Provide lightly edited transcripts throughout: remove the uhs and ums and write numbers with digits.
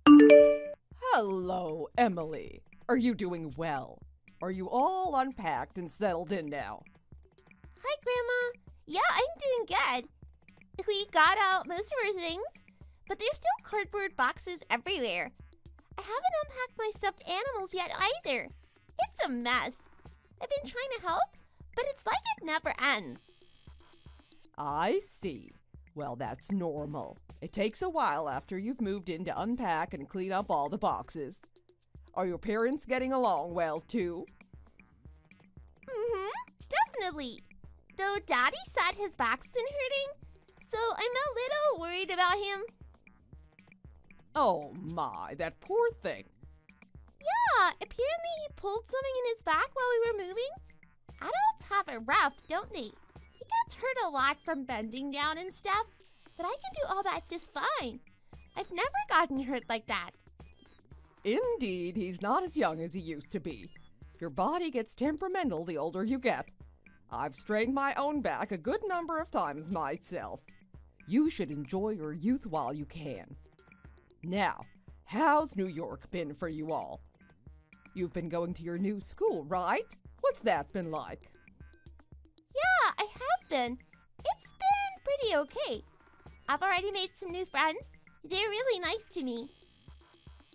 Hello, Emily. Are you doing well? Are you all unpacked and settled in now? Hi, Grandma. Yeah, I'm doing good. We got out most of our things, but there's still cardboard boxes everywhere. I haven't unpacked my stuffed animals yet either. It's a mess. I've been trying to help, but it's like it never ends. I see. Well, that's normal. It takes a while after you've moved in to unpack and clean up all the boxes. Are your parents getting along well, too? Definitely. Though Daddy said his back's been hurting, so I'm a little worried about him. Oh my, that poor thing. Yeah, apparently he pulled something in his back while we were moving. Adults have it rough, don't they? He gets hurt a lot from bending down and stuff, but I can do all that just fine. I've never gotten hurt like that. Indeed, he's not as young as he used to be. Your body gets temperamental the older you get. I've strained my own back a good number of times myself. You should enjoy your youth while you can. Now, how's New York been for you all? You've been going to your new school, right? What's that been like? Yeah, I have been. It's been pretty okay. I've already made some new friends. They're really nice to me.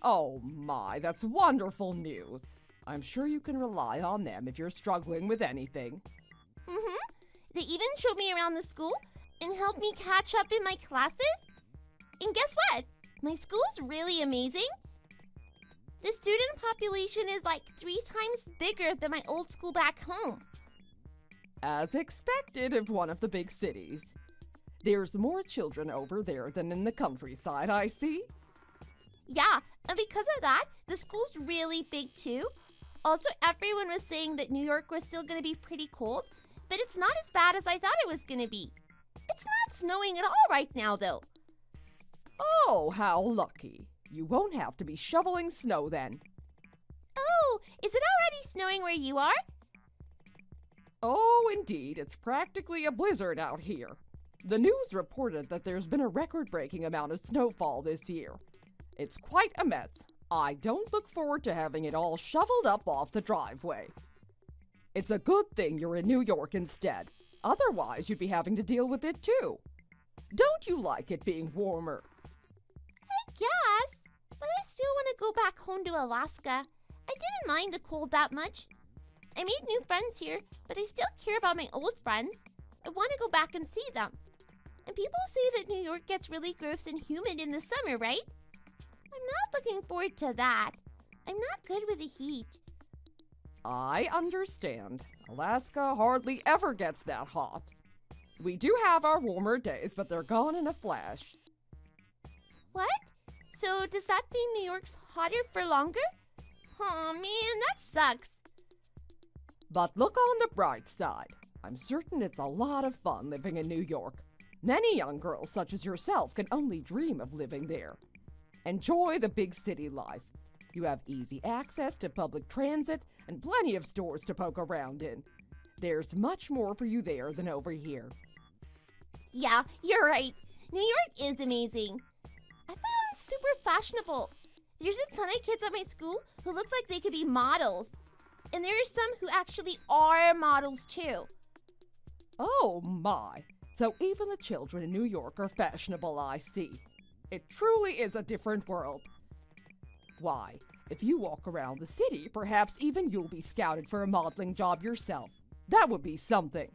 Oh my, that's wonderful news. I'm sure you can rely on them if you're struggling with anything. They even showed me around the school and helped me catch up in my classes. And guess what? My school's really amazing. The student population is like 3 times bigger than my old school back home. As expected of one of the big cities. There's more children over there than in the countryside, I see. Yeah, and because of that, the school's really big too. Also, everyone was saying that New York was still going to be pretty cold, but it's not as bad as I thought it was going to be. It's not snowing at all right now, though. Oh, how lucky. You won't have to be shoveling snow then. Oh, is it already snowing where you are? Oh, indeed, it's practically a blizzard out here. The news reported that there's been a record-breaking amount of snowfall this year. It's quite a mess. I don't look forward to having it all shoveled up off the driveway. It's a good thing you're in New York instead. Otherwise, you'd be having to deal with it too. Don't you like it being warmer? I guess, but I still want to go back home to Alaska. I didn't mind the cold that much. I made new friends here, but I still care about my old friends. I want to go back and see them. And people say that New York gets really gross and humid in the summer, right? I'm not looking forward to that. I'm not good with the heat. I understand. Alaska hardly ever gets that hot. We do have our warmer days, but they're gone in a flash. What? So does that mean New York's hotter for longer? Oh man, that sucks. But look on the bright side. I'm certain it's a lot of fun living in New York. Many young girls such as yourself can only dream of living there. Enjoy the big city life. You have easy access to public transit and plenty of stores to poke around in. There's much more for you there than over here. Yeah, you're right. New York is amazing. Everyone's super fashionable. There's a ton of kids at my school who look like they could be models. And there are some who actually are models too. Oh my! So even the children in New York are fashionable, I see. It truly is a different world. Why, if you walk around the city, perhaps even you'll be scouted for a modeling job yourself. That would be something.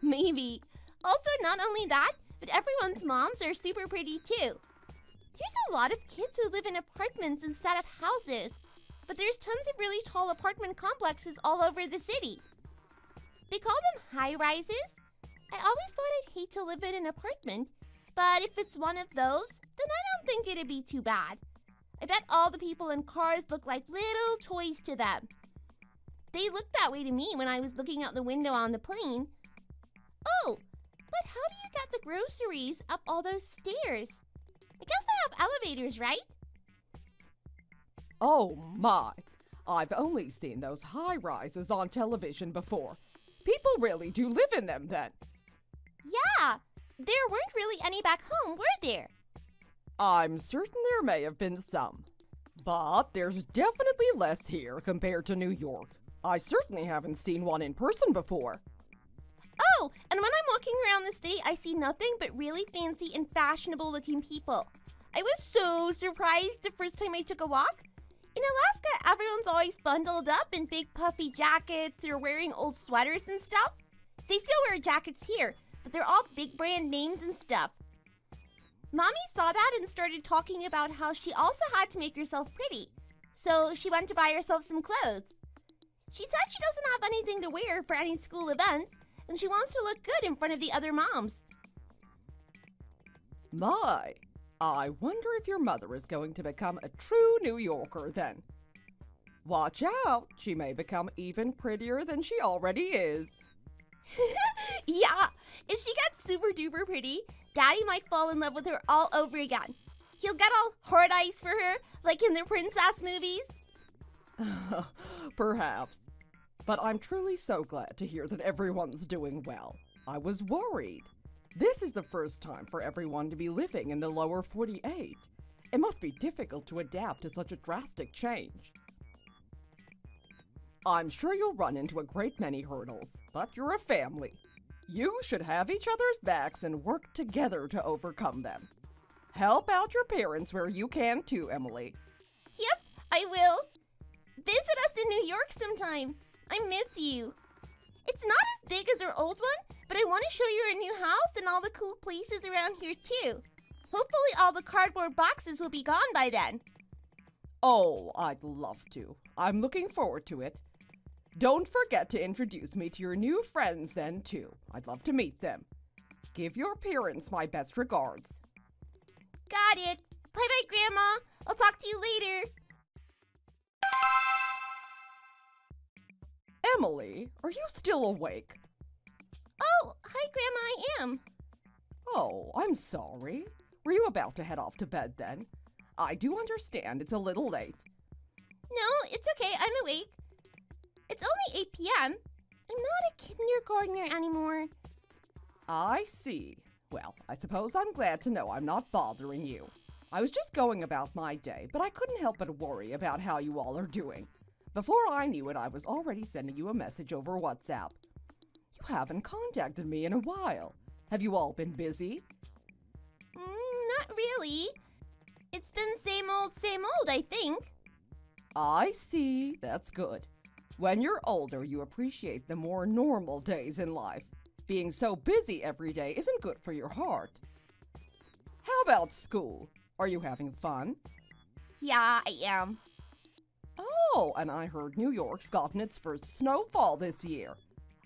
Maybe. Also, not only that, but everyone's moms are super pretty too. There's a lot of kids who live in apartments instead of houses, but there's tons of really tall apartment complexes all over the city. They call them high-rises. I always thought I'd hate to live in an apartment, but if it's one of those, then I don't think it'd be too bad. I bet all the people in cars look like little toys to them. They looked that way to me when I was looking out the window on the plane. Oh, but how do you get the groceries up all those stairs? I guess they have elevators, right? Oh my! I've only seen those high-rises on television before. People really do live in them then. Yeah, there weren't really any back home, were there? I'm certain there may have been some. But there's definitely less here compared to New York. I certainly haven't seen one in person before. Oh, and when I'm walking around the state, I see nothing but really fancy and fashionable looking people. I was so surprised the first time I took a walk. In Alaska, everyone's always bundled up in big puffy jackets or wearing old sweaters and stuff. They still wear jackets here, but they're all big brand names and stuff. Mommy saw that and started talking about how she also had to make herself pretty. So she went to buy herself some clothes. She said she doesn't have anything to wear for any school events, and she wants to look good in front of the other moms. My, I wonder if your mother is going to become a true New Yorker then. Watch out, she may become even prettier than she already is. Yeah, if she gets super duper pretty, Daddy might fall in love with her all over again. He'll get all hard eyes for her, like in the princess movies. Perhaps. But I'm truly so glad to hear that everyone's doing well. I was worried. This is the first time for everyone to be living in the lower 48. It must be difficult to adapt to such a drastic change. I'm sure you'll run into a great many hurdles, but you're a family. You should have each other's backs and work together to overcome them. Help out your parents where you can too, Emily. Yep, I will. Visit us in New York sometime. I miss you. It's not as big as our old one, but I want to show you our new house and all the cool places around here too. Hopefully all the cardboard boxes will be gone by then. Oh, I'd love to. I'm looking forward to it. Don't forget to introduce me to your new friends then too. I'd love to meet them. Give your parents my best regards. Got it. Bye-bye, Grandma. I'll talk to you later. Emily, are you still awake? Oh, hi, Grandma, I am. Oh, I'm sorry. Were you about to head off to bed then? I do understand it's a little late. No, it's okay. I'm awake. It's only 8 p.m. I'm not a kindergartner anymore. I see. Well, I suppose I'm glad to know I'm not bothering you. I was just going about my day, but I couldn't help but worry about how you all are doing. Before I knew it, I was already sending you a message over WhatsApp. You haven't contacted me in a while. Have you all been busy? Not really. It's been same old, I think. I see. That's good. When you're older, you appreciate the more normal days in life. Being so busy every day isn't good for your heart. How about school? Are you having fun? Yeah, I am. Oh, and I heard New York's gotten its first snowfall this year.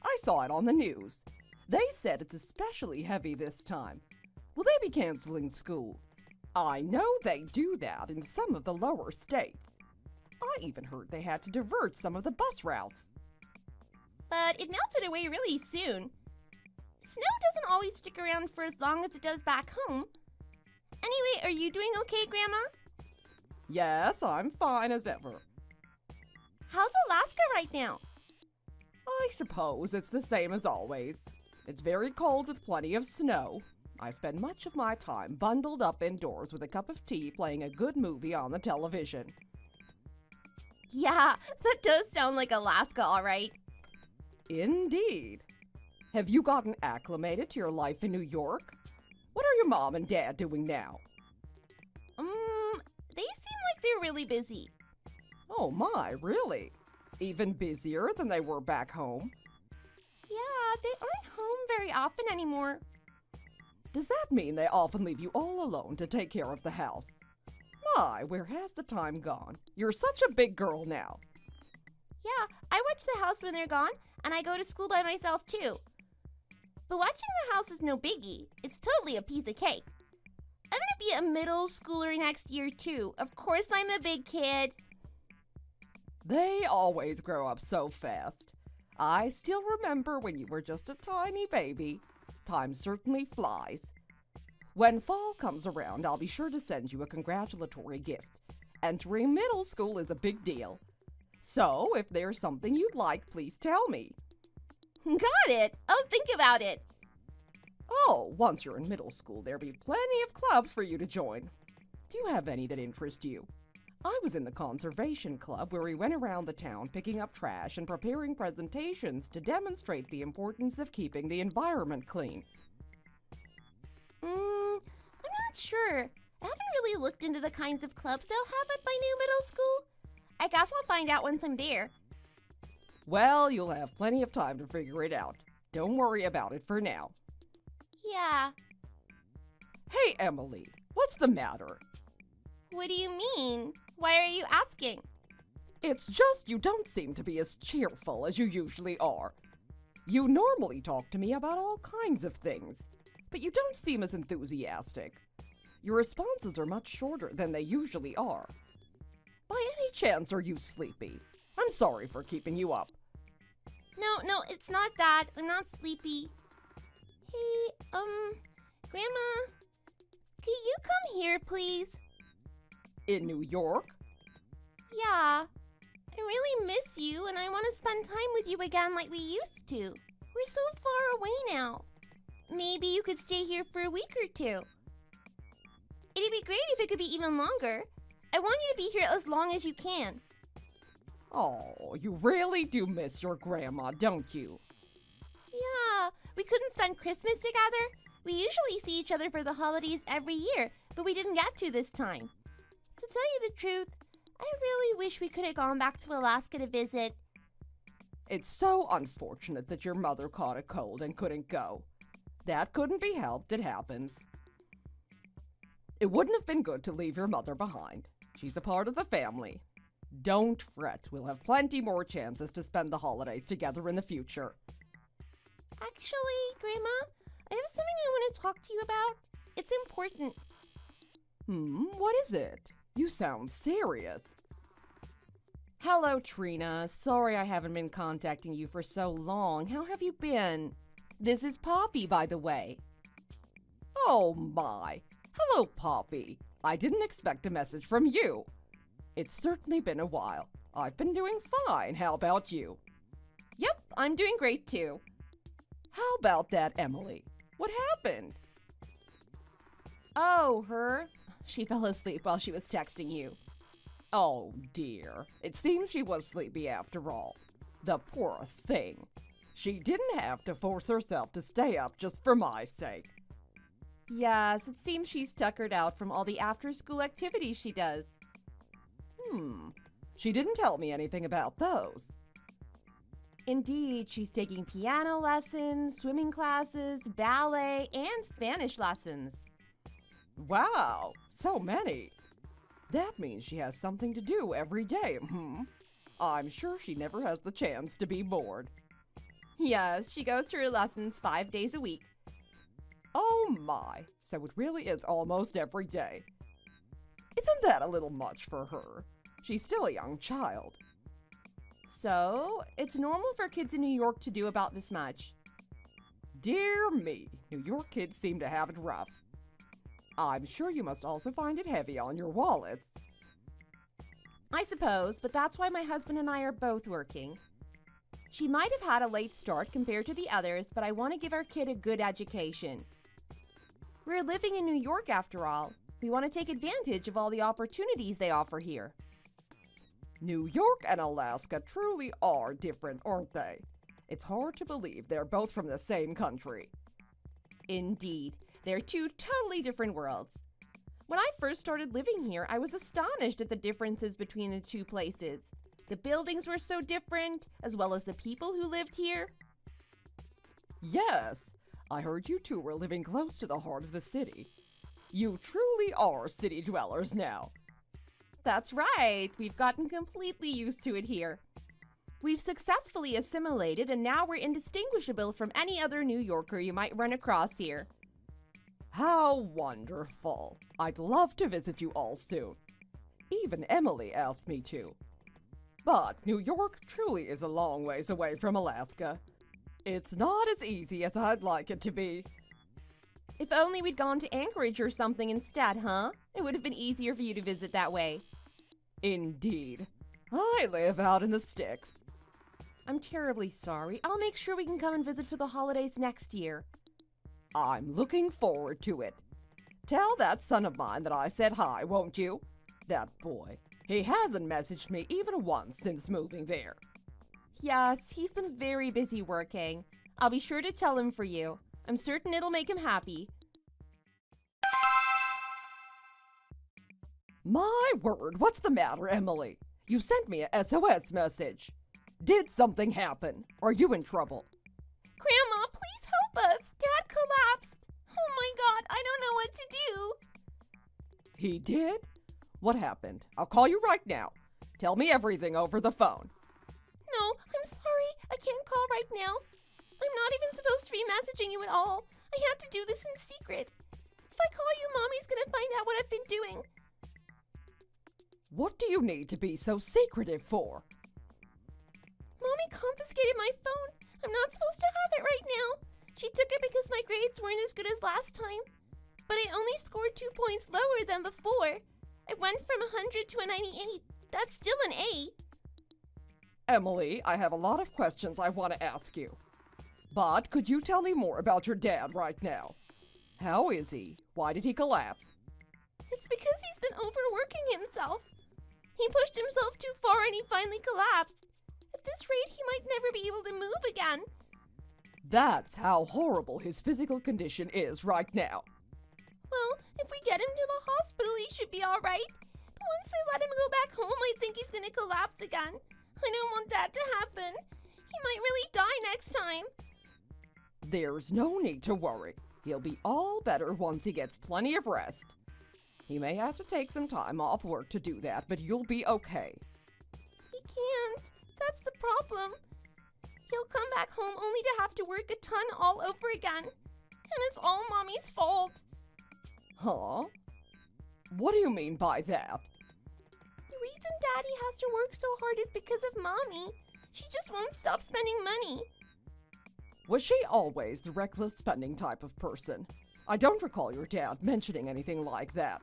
I saw it on the news. They said it's especially heavy this time. Will they be canceling school? I know they do that in some of the lower states. I even heard they had to divert some of the bus routes. But it melted away really soon. Snow doesn't always stick around for as long as it does back home. Anyway, are you doing okay, Grandma? Yes, I'm fine as ever. How's Alaska right now? I suppose it's the same as always. It's very cold with plenty of snow. I spend much of my time bundled up indoors with a cup of tea playing a good movie on the television. Yeah, that does sound like Alaska, all right. Indeed. Have you gotten acclimated to your life in New York? What are your mom and dad doing now? They seem like they're really busy. Oh my, really? Even busier than they were back home? Yeah, they aren't home very often anymore. Does that mean they often leave you all alone to take care of the house? My, where has the time gone? You're such a big girl now. Yeah, I watch the house when they're gone, and I go to school by myself too. But watching the house is no biggie. It's totally a piece of cake. I'm gonna be a middle schooler next year too. Of course I'm a big kid. They always grow up so fast. I still remember when you were just a tiny baby. Time certainly flies. When fall comes around, I'll be sure to send you a congratulatory gift. Entering middle school is a big deal. So, if there's something you'd like, please tell me. Got it. I'll think about it. Oh, once you're in middle school, there'll be plenty of clubs for you to join. Do you have any that interest you? I was in the conservation club where we went around the town picking up trash and preparing presentations to demonstrate the importance of keeping the environment clean. I'm not sure. I haven't really looked into the kinds of clubs they'll have at my new middle school. I guess I'll find out once I'm there. Well, you'll have plenty of time to figure it out. Don't worry about it for now. Yeah. Hey, Emily, what's the matter? What do you mean? Why are you asking? It's just you don't seem to be as cheerful as you usually are. You normally talk to me about all kinds of things, but you don't seem as enthusiastic. Your responses are much shorter than they usually are. By any chance, are you sleepy? I'm sorry for keeping you up. No, it's not that. I'm not sleepy. Hey, Grandma, can you come here, please? In New York? Yeah. I really miss you, and I want to spend time with you again like we used to. We're so far away now. Maybe you could stay here for a week or two. It'd be great if it could be even longer. I want you to be here as long as you can. Oh, you really do miss your grandma, don't you? Yeah, we couldn't spend Christmas together. We usually see each other for the holidays every year, but we didn't get to this time. To tell you the truth, I really wish we could have gone back to Alaska to visit. It's so unfortunate that your mother caught a cold and couldn't go. That couldn't be helped, it happens. It wouldn't have been good to leave your mother behind. She's a part of the family. Don't fret, we'll have plenty more chances to spend the holidays together in the future. Actually, Grandma, I have something I want to talk to you about. It's important. What is it? You sound serious. Hello, Trina. Sorry I haven't been contacting you for so long. How have you been? This is Poppy, by the way. Oh, my. Hello, Poppy. I didn't expect a message from you. It's certainly been a while. I've been doing fine. How about you? Yep, I'm doing great, too. How about that, Emily? What happened? Oh, her? She fell asleep while she was texting you. Oh, dear. It seems she was sleepy after all. The poor thing. She didn't have to force herself to stay up just for my sake. Yes, it seems she's tuckered out from all the after-school activities she does. She didn't tell me anything about those. Indeed, she's taking piano lessons, swimming classes, ballet, and Spanish lessons. Wow, so many. That means she has something to do every day, I'm sure she never has the chance to be bored. Yes, she goes to her lessons 5 days a week. Oh my, so it really is almost every day. Isn't that a little much for her? She's still a young child. So, it's normal for kids in New York to do about this much. Dear me, New York kids seem to have it rough. I'm sure you must also find it heavy on your wallets. I suppose, but that's why my husband and I are both working. She might have had a late start compared to the others, but I want to give our kid a good education. We're living in New York after all. We want to take advantage of all the opportunities they offer here. New York and Alaska truly are different, aren't they? It's hard to believe they're both from the same country. Indeed, they're two totally different worlds. When I first started living here, I was astonished at the differences between the two places. The buildings were so different, as well as the people who lived here. Yes, I heard you two were living close to the heart of the city. You truly are city dwellers now. That's right, we've gotten completely used to it here. We've successfully assimilated, and now we're indistinguishable from any other New Yorker you might run across here. How wonderful. I'd love to visit you all soon. Even Emily asked me to. But New York truly is a long ways away from Alaska. It's not as easy as I'd like it to be. If only we'd gone to Anchorage or something instead, huh? It would have been easier for you to visit that way. Indeed. I live out in the sticks. I'm terribly sorry. I'll make sure we can come and visit for the holidays next year. I'm looking forward to it. Tell that son of mine that I said hi, won't you? That boy. He hasn't messaged me even once since moving there. Yes, he's been very busy working. I'll be sure to tell him for you. I'm certain it'll make him happy. My word, what's the matter, Emily? You sent me a SOS message. Did something happen? Are you in trouble? Grandma, please help us. Dad collapsed. Oh my God, I don't know what to do. He did? What happened? I'll call you right now. Tell me everything over the phone. No, I'm sorry. I can't call right now. I'm not even supposed to be messaging you at all. I had to do this in secret. If I call you, Mommy's gonna find out what I've been doing. What do you need to be so secretive for? Mommy confiscated my phone. I'm not supposed to have it right now. She took it because my grades weren't as good as last time. But I only scored 2 points lower than before. I went from 100 to a 98. That's still an A. Emily, I have a lot of questions I want to ask you. But could you tell me more about your dad right now? How is he? Why did he collapse? It's because he's been overworking himself. He pushed himself too far and he finally collapsed. At this rate, he might never be able to move again. That's how horrible his physical condition is right now. Well, if we get him to the hospital, he should be all right. But once they let him go back home, I think he's going to collapse again. I don't want that to happen. He might really die next time. There's no need to worry. He'll be all better once he gets plenty of rest. He may have to take some time off work to do that, but you'll be okay. He can't. That's the problem. He'll come back home only to have to work a ton all over again. And it's all Mommy's fault. Huh? What do you mean by that? The reason Daddy has to work so hard is because of Mommy. She just won't stop spending money. Was she always the reckless spending type of person? I don't recall your dad mentioning anything like that.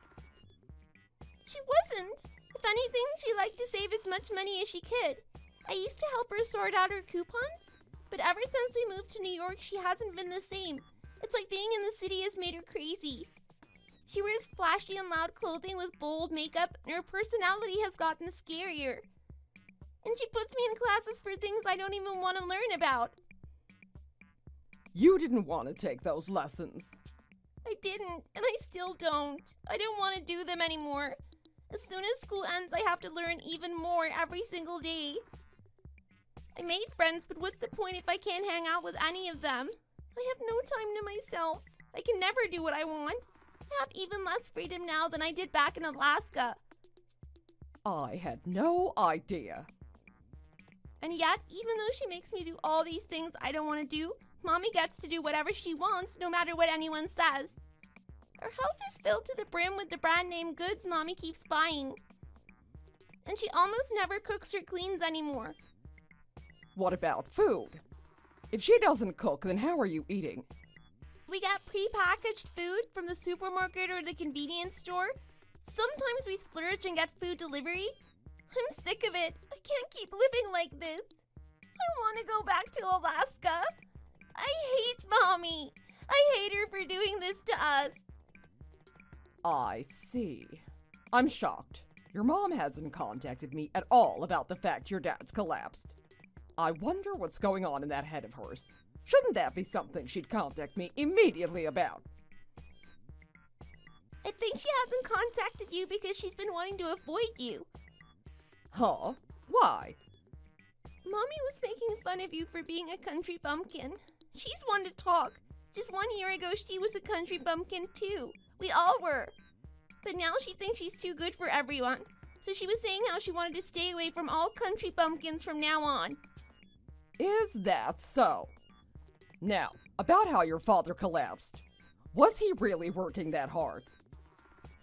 She wasn't. If anything, she liked to save as much money as she could. I used to help her sort out her coupons, but ever since we moved to New York, she hasn't been the same. It's like being in the city has made her crazy. She wears flashy and loud clothing with bold makeup, and her personality has gotten scarier. And she puts me in classes for things I don't even want to learn about. You didn't want to take those lessons. I didn't, and I still don't. I don't want to do them anymore. As soon as school ends, I have to learn even more every single day. I made friends, but what's the point if I can't hang out with any of them? I have no time to myself. I can never do what I want. I have even less freedom now than I did back in Alaska. I had no idea. And yet, even though she makes me do all these things I don't want to do, Mommy gets to do whatever she wants, no matter what anyone says. Our house is filled to the brim with the brand name goods Mommy keeps buying. And she almost never cooks or cleans anymore. What about food? If she doesn't cook, then how are you eating? We get pre-packaged food from the supermarket or the convenience store. Sometimes we splurge and get food delivery. I'm sick of it. I can't keep living like this. I want to go back to Alaska. I hate Mommy. I hate her for doing this to us. I see. I'm shocked. Your mom hasn't contacted me at all about the fact your dad's collapsed. I wonder what's going on in that head of hers. Shouldn't that be something she'd contact me immediately about? I think she hasn't contacted you because she's been wanting to avoid you. Huh? Why? Mommy was making fun of you for being a country bumpkin. She's one to talk. Just 1 year ago, she was a country bumpkin too. We all were. But now she thinks she's too good for everyone. So she was saying how she wanted to stay away from all country bumpkins from now on. Is that so? Now, about how your father collapsed. Was he really working that hard?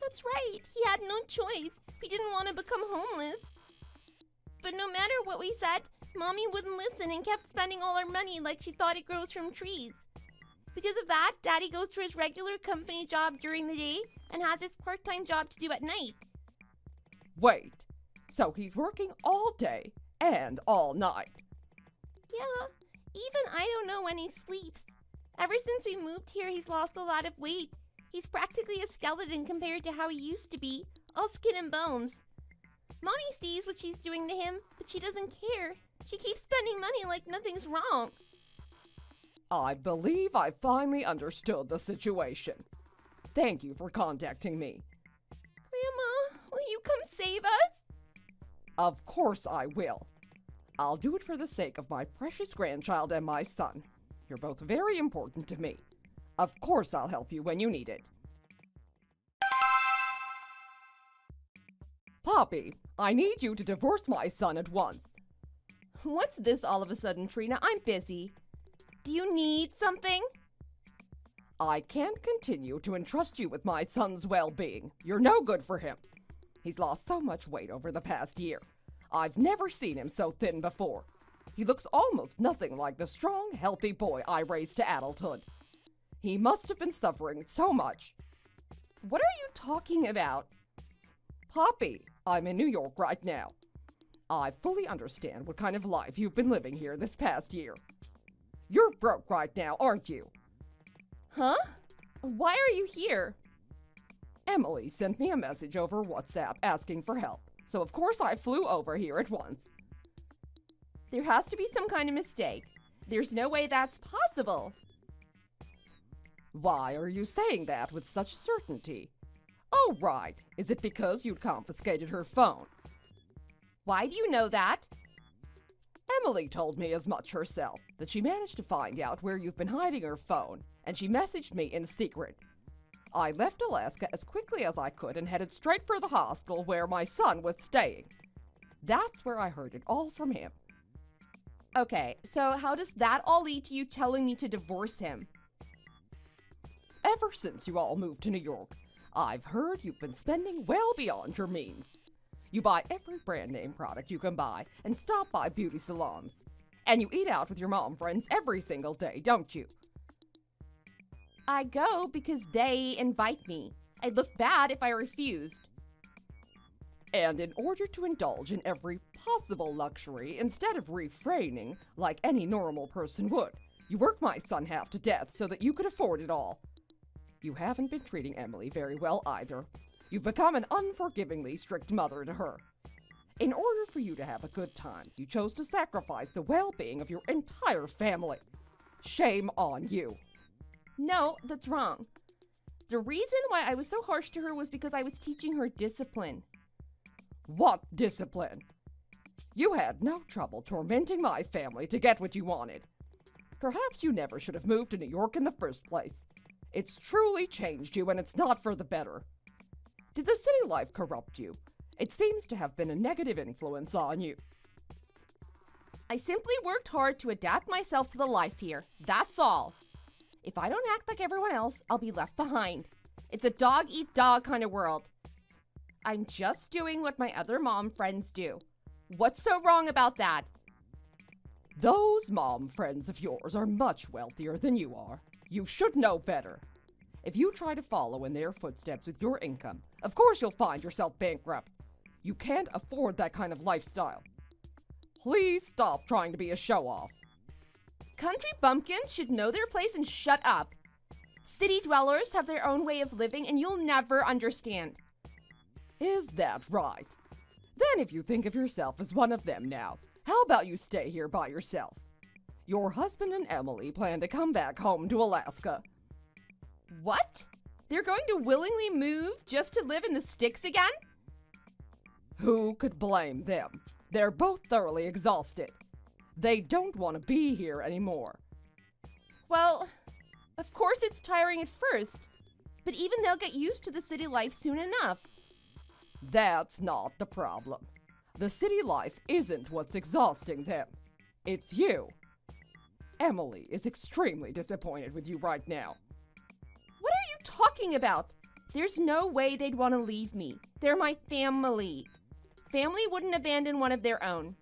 That's right. He had no choice. He didn't want to become homeless. But no matter what we said, Mommy wouldn't listen and kept spending all our money like she thought it grows from trees. Because of that, Daddy goes to his regular company job during the day and has his part-time job to do at night. Wait, so he's working all day and all night? Yeah, even I don't know when he sleeps. Ever since we moved here, he's lost a lot of weight. He's practically a skeleton compared to how he used to be, all skin and bones. Mommy sees what she's doing to him, but she doesn't care. She keeps spending money like nothing's wrong. I believe I finally understood the situation. Thank you for contacting me. Grandma, will you come save us? Of course I will. I'll do it for the sake of my precious grandchild and my son. You're both very important to me. Of course I'll help you when you need it. Poppy, I need you to divorce my son at once. What's this all of a sudden, Trina? I'm busy. Do you need something? I can't continue to entrust you with my son's well-being. You're no good for him. He's lost so much weight over the past year. I've never seen him so thin before. He looks almost nothing like the strong, healthy boy I raised to adulthood. He must have been suffering so much. What are you talking about? Poppy, I'm in New York right now. I fully understand what kind of life you've been living here this past year. You're broke right now, aren't you? Huh? Why are you here? Emily sent me a message over WhatsApp asking for help, so of course I flew over here at once. There has to be some kind of mistake. There's no way that's possible. Why are you saying that with such certainty? Oh, right. Is it because you'd confiscated her phone? Why do you know that? Emily told me as much herself, that she managed to find out where you've been hiding her phone, and she messaged me in secret. I left Alaska as quickly as I could and headed straight for the hospital where my son was staying. That's where I heard it all from him. Okay, so how does that all lead to you telling me to divorce him? Ever since you all moved to New York, I've heard you've been spending well beyond your means. You buy every brand name product you can buy and stop by beauty salons. And you eat out with your mom friends every single day, don't you? I go because they invite me. I'd look bad if I refused. And in order to indulge in every possible luxury instead of refraining like any normal person would, you work my son half to death so that you could afford it all. You haven't been treating Emily very well either. You've become an unforgivingly strict mother to her. In order for you to have a good time, you chose to sacrifice the well-being of your entire family. Shame on you. No, that's wrong. The reason why I was so harsh to her was because I was teaching her discipline. What discipline? You had no trouble tormenting my family to get what you wanted. Perhaps you never should have moved to New York in the first place. It's truly changed you, and it's not for the better. Did the city life corrupt you? It seems to have been a negative influence on you. I simply worked hard to adapt myself to the life here. That's all. If I don't act like everyone else, I'll be left behind. It's a dog-eat-dog kind of world. I'm just doing what my other mom friends do. What's so wrong about that? Those mom friends of yours are much wealthier than you are. You should know better. If you try to follow in their footsteps with your income, of course you'll find yourself bankrupt. You can't afford that kind of lifestyle. Please stop trying to be a show-off. Country bumpkins should know their place and shut up. City dwellers have their own way of living, and you'll never understand. Is that right? Then if you think of yourself as one of them now, how about you stay here by yourself? Your husband and Emily plan to come back home to Alaska. What? They're going to willingly move just to live in the sticks again? Who could blame them? They're both thoroughly exhausted. They don't want to be here anymore. Well, of course it's tiring at first, but even they'll get used to the city life soon enough. That's not the problem. The city life isn't what's exhausting them. It's you. Emily is extremely disappointed with you right now. What are you talking about? There's no way they'd want to leave me. They're my family. Family wouldn't abandon one of their own.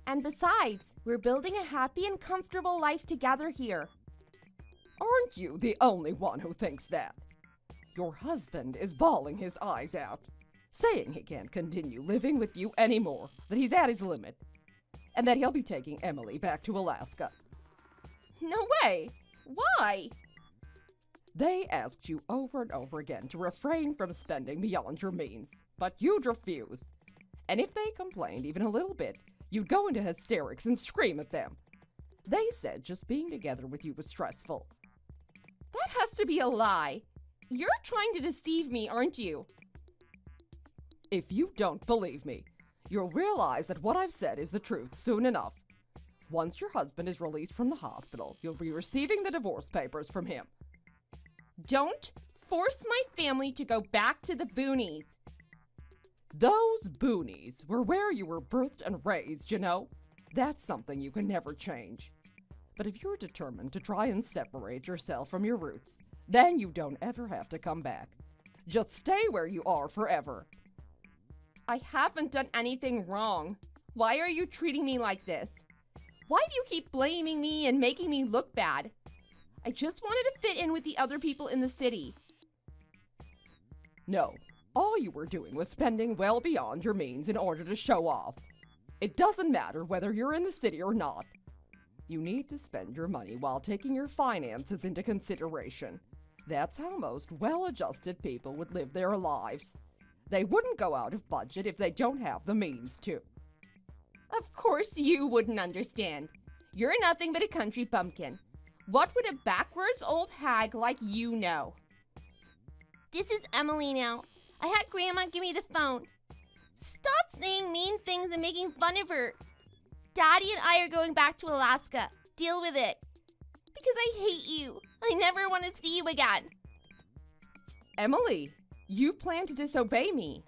And besides, we're building a happy and comfortable life together here. Aren't you the only one who thinks that? Your husband is bawling his eyes out, saying he can't continue living with you anymore, that he's at his limit, and that he'll be taking Emily back to Alaska. No way! Why? They asked you over and over again to refrain from spending beyond your means, but you'd refuse. And if they complained even a little bit, you'd go into hysterics and scream at them. They said just being together with you was stressful. That has to be a lie. You're trying to deceive me, aren't you? If you don't believe me, you'll realize that what I've said is the truth soon enough. Once your husband is released from the hospital, you'll be receiving the divorce papers from him. Don't force my family to go back to the boonies. Those boonies were where you were birthed and raised, you know. That's something you can never change. But if you're determined to try and separate yourself from your roots, then you don't ever have to come back. Just stay where you are forever. I haven't done anything wrong. Why are you treating me like this? Why do you keep blaming me and making me look bad? I just wanted to fit in with the other people in the city. No, all you were doing was spending well beyond your means in order to show off. It doesn't matter whether you're in the city or not. You need to spend your money while taking your finances into consideration. That's how most well-adjusted people would live their lives. They wouldn't go out of budget if they don't have the means to. Of course you wouldn't understand. You're nothing but a country bumpkin. What would a backwards old hag like you know? This is Emily now. I had Grandma give me the phone. Stop saying mean things and making fun of her. Daddy and I are going back to Alaska. Deal with it. Because I hate you. I never want to see you again. Emily, you plan to disobey me.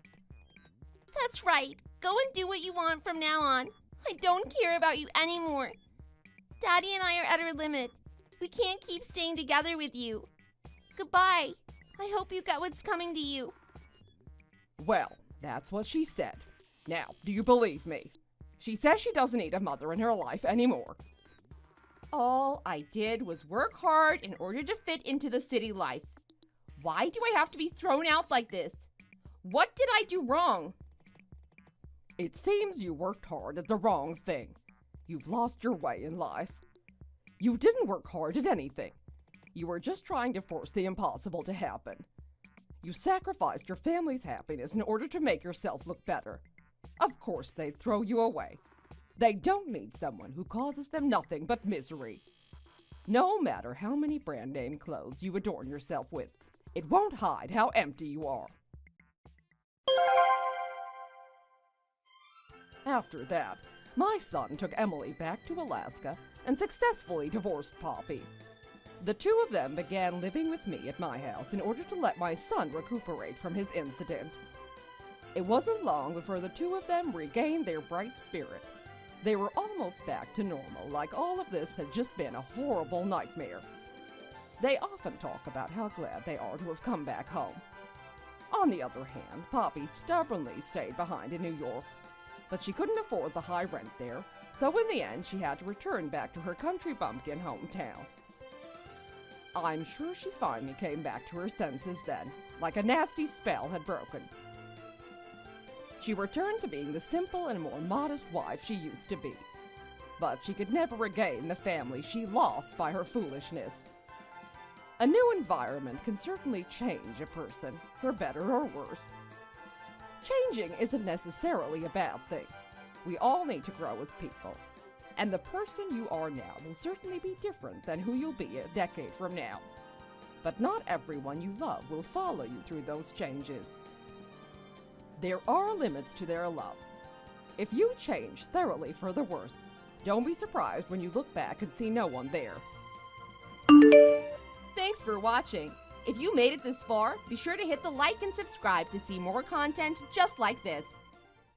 That's right. Go and do what you want from now on. I don't care about you anymore. Daddy and I are at our limit. We can't keep staying together with you. Goodbye. I hope you get what's coming to you. Well, that's what she said. Now, do you believe me? She says she doesn't need a mother in her life anymore. All I did was work hard in order to fit into the city life. Why do I have to be thrown out like this? What did I do wrong? It seems you worked hard at the wrong thing. You've lost your way in life. You didn't work hard at anything. You were just trying to force the impossible to happen. You sacrificed your family's happiness in order to make yourself look better. Of course they'd throw you away. They don't need someone who causes them nothing but misery. No matter how many brand name clothes you adorn yourself with, it won't hide how empty you are. After that, my son took Emily back to Alaska and successfully divorced Poppy. The two of them began living with me at my house in order to let my son recuperate from his incident. It wasn't long before the two of them regained their bright spirit. They were almost back to normal, like all of this had just been a horrible nightmare. They often talk about how glad they are to have come back home. On the other hand, Poppy stubbornly stayed behind in New York, but she couldn't afford the high rent there, so in the end she had to return back to her country bumpkin hometown. I'm sure she finally came back to her senses then, like a nasty spell had broken. She returned to being the simple and more modest wife she used to be. But she could never regain the family she lost by her foolishness. A new environment can certainly change a person, for better or worse. Changing isn't necessarily a bad thing. We all need to grow as people. And the person you are now will certainly be different than who you'll be a decade from now. But not everyone you love will follow you through those changes. There are limits to their love. If you change thoroughly for the worse, don't be surprised when you look back and see no one there. Thanks for watching. If you made it this far, be sure to hit the like and subscribe to see more content just like this.